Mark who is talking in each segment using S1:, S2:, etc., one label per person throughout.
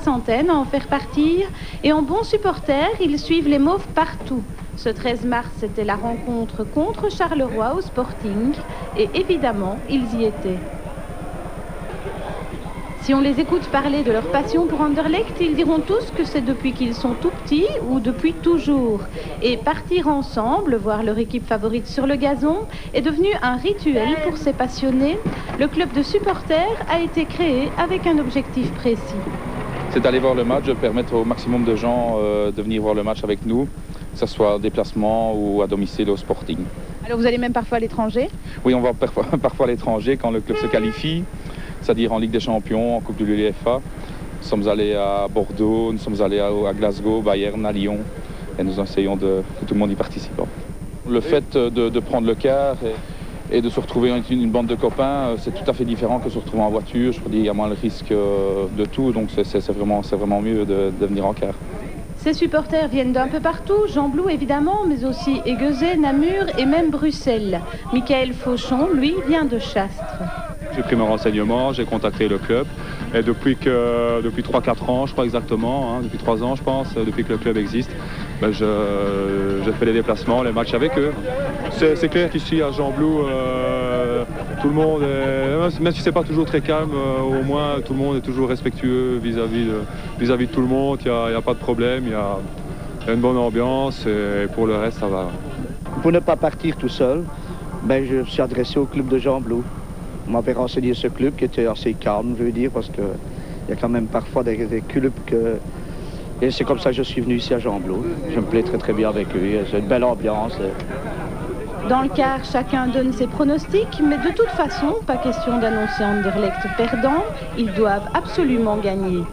S1: Centaines à en faire partir et en bons supporters, ils suivent les Mauves partout. Ce 13 mars, c'était la rencontre contre Charleroi au Sporting et évidemment, ils y étaient. Si on les écoute parler de leur passion pour Anderlecht, ils diront tous que c'est depuis qu'ils sont tout petits ou depuis toujours. Et partir ensemble, voir leur équipe favorite sur le gazon, est devenu un rituel pour ces passionnés. Le club de supporters a été créé avec un objectif précis.
S2: C'est d'aller voir le match, de permettre au maximum de gens de venir voir le match avec nous, que ce soit en déplacement ou à domicile au Sporting.
S1: Alors vous allez même parfois à l'étranger?
S2: Oui, on va parfois à l'étranger quand le club se qualifie, c'est-à-dire en Ligue des Champions, en Coupe de l'UEFA. Nous sommes allés à Bordeaux, nous sommes allés à Glasgow, Bayern, à Lyon, et nous essayons que tout le monde y participe. Le fait de prendre le car et de se retrouver avec une bande de copains, c'est tout à fait différent que de se retrouver en voiture. Je veux dire, il y a moins le risque de tout, donc c'est vraiment mieux de venir en car.
S1: Ces supporters viennent d'un peu partout, Gembloux évidemment, mais aussi Aiguezet, Namur et même Bruxelles. Michael Fauchon, lui, vient de Chastres.
S3: J'ai pris mes renseignements, j'ai contacté le club et depuis 3-4 ans, je crois exactement, depuis 3 ans je pense, depuis que le club existe, je fais les déplacements, les matchs avec eux. C'est clair qu'ici à Gembloux, tout le monde, même si c'est pas toujours très calme, au moins tout le monde est toujours respectueux vis-à-vis de tout le monde, il n'y a pas de problème, il y a une bonne ambiance et pour le reste ça va.
S4: Pour ne pas partir tout seul, je me suis adressé au club de Gembloux. On m'avait renseigné ce club qui était assez calme, je veux dire, parce qu'il y a quand même parfois des clubs que... Et c'est comme ça que je suis venu ici à Gembloux. Je me plais très très bien avec eux, c'est une belle ambiance.
S1: Dans le car, chacun donne ses pronostics, mais de toute façon, pas question d'annoncer Anderlecht perdant, ils doivent absolument gagner.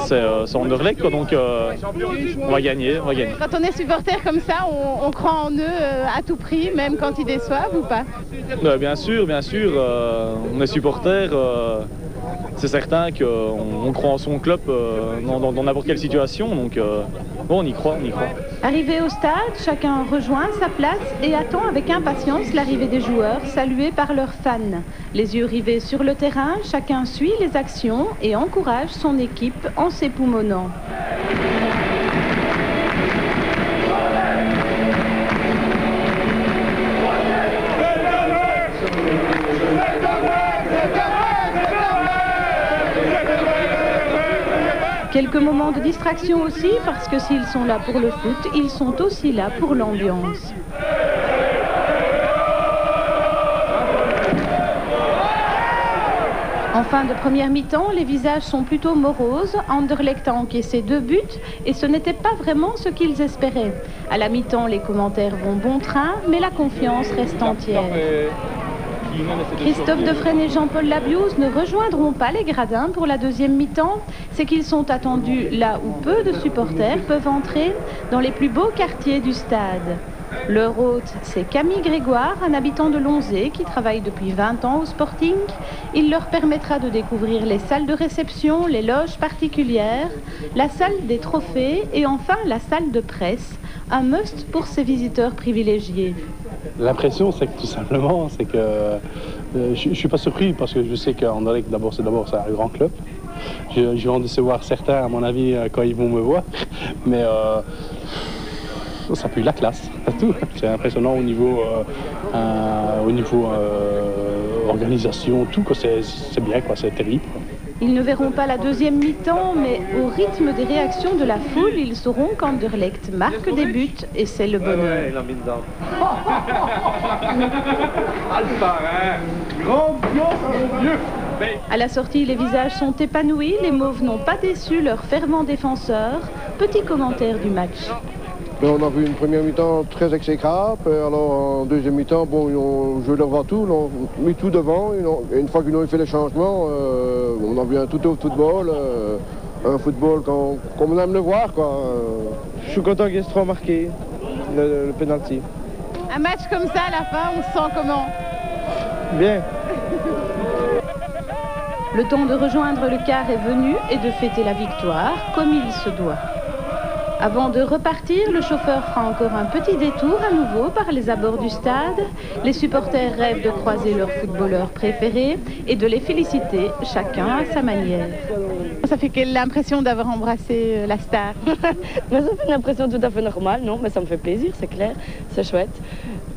S5: C'est Anderlecht, quoi, donc on va gagner.
S1: Quand on est supporter comme ça, on croit en eux à tout prix, même quand ils déçoivent ou pas?
S5: Bien sûr, on est supporter. C'est certain qu'on croit en son club dans n'importe quelle situation, donc bon, on y croit.
S1: Arrivé au stade, chacun rejoint sa place et attend avec impatience l'arrivée des joueurs, salués par leurs fans. Les yeux rivés sur le terrain, chacun suit les actions et encourage son équipe en s'époumonnant. Quelques moments de distraction aussi, parce que s'ils sont là pour le foot, ils sont aussi là pour l'ambiance. En fin de première mi-temps, les visages sont plutôt moroses. Anderlecht a encaissé 2 buts et ce n'était pas vraiment ce qu'ils espéraient. À la mi-temps, les commentaires vont bon train, mais la confiance reste entière. Christophe Defresne et Jean-Paul Labiouse ne rejoindront pas les gradins pour la deuxième mi-temps. C'est qu'ils sont attendus là où peu de supporters peuvent entrer, dans les plus beaux quartiers du stade. Leur hôte, c'est Camille Grégoire, un habitant de Lonzé qui travaille depuis 20 ans au Sporting. Il leur permettra de découvrir les salles de réception, les loges particulières, la salle des trophées et enfin la salle de presse, un must pour ces visiteurs privilégiés.
S6: L'impression, c'est que tout simplement, c'est que je ne suis pas surpris parce que je sais qu'Anderlecht, d'abord, c'est un grand club. Je vais en décevoir certains, à mon avis, quand ils vont me voir. Mais ça pue la classe, c'est tout. C'est impressionnant au niveau organisation, tout, c'est bien, c'est terrible.
S1: Ils ne verront pas la deuxième mi-temps, mais au rythme des réactions de la foule, ils sauront qu'Anderlecht marque des buts et c'est le bonheur. À la sortie, les visages sont épanouis, les Mauves n'ont pas déçu leurs fervents défenseurs. Petit commentaire du match.
S7: Mais on a vu une première mi-temps très exécrable. Alors en deuxième mi-temps, bon, ils ont joué devant tout, ils ont mis tout devant. Et une fois qu'ils ont fait les changements, on a vu un tout autre football. Un football comme on aime le voir, quoi.
S8: Je suis content qu'ils aient marqué le penalty.
S1: Un match comme ça, à la fin, on se sent comment?
S8: Bien.
S1: Le temps de rejoindre le quart est venu et de fêter la victoire comme il se doit. Avant de repartir, le chauffeur fera encore un petit détour à nouveau par les abords du stade. Les supporters rêvent de croiser leurs footballeurs préférés et de les féliciter, chacun à sa manière. Ça fait quelle l'impression d'avoir embrassé la star?
S9: Ça fait une impression tout à fait normale, non, mais ça me fait plaisir, c'est clair, c'est chouette.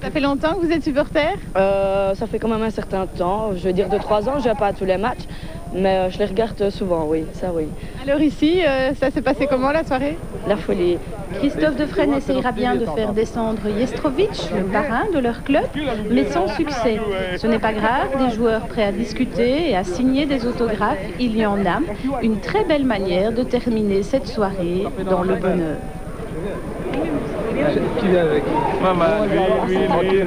S1: Ça fait longtemps que vous êtes supporter?
S9: Ça fait quand même un certain temps, je veux dire de 3 ans, je ne vais pas à tous les matchs, mais je les regarde souvent, oui, ça oui.
S1: Alors ici, ça s'est passé comment la soirée?
S9: La folie.
S1: Christophe Defresne essayera bien de faire descendre Jestrovic, le parrain de leur club, mais sans succès. Ce n'est pas grave, des joueurs prêts à discuter et à signer des autographes, il y en a. Une très belle manière de terminer cette soirée dans le bonheur.
S8: Qui vient avec? Maman, lui.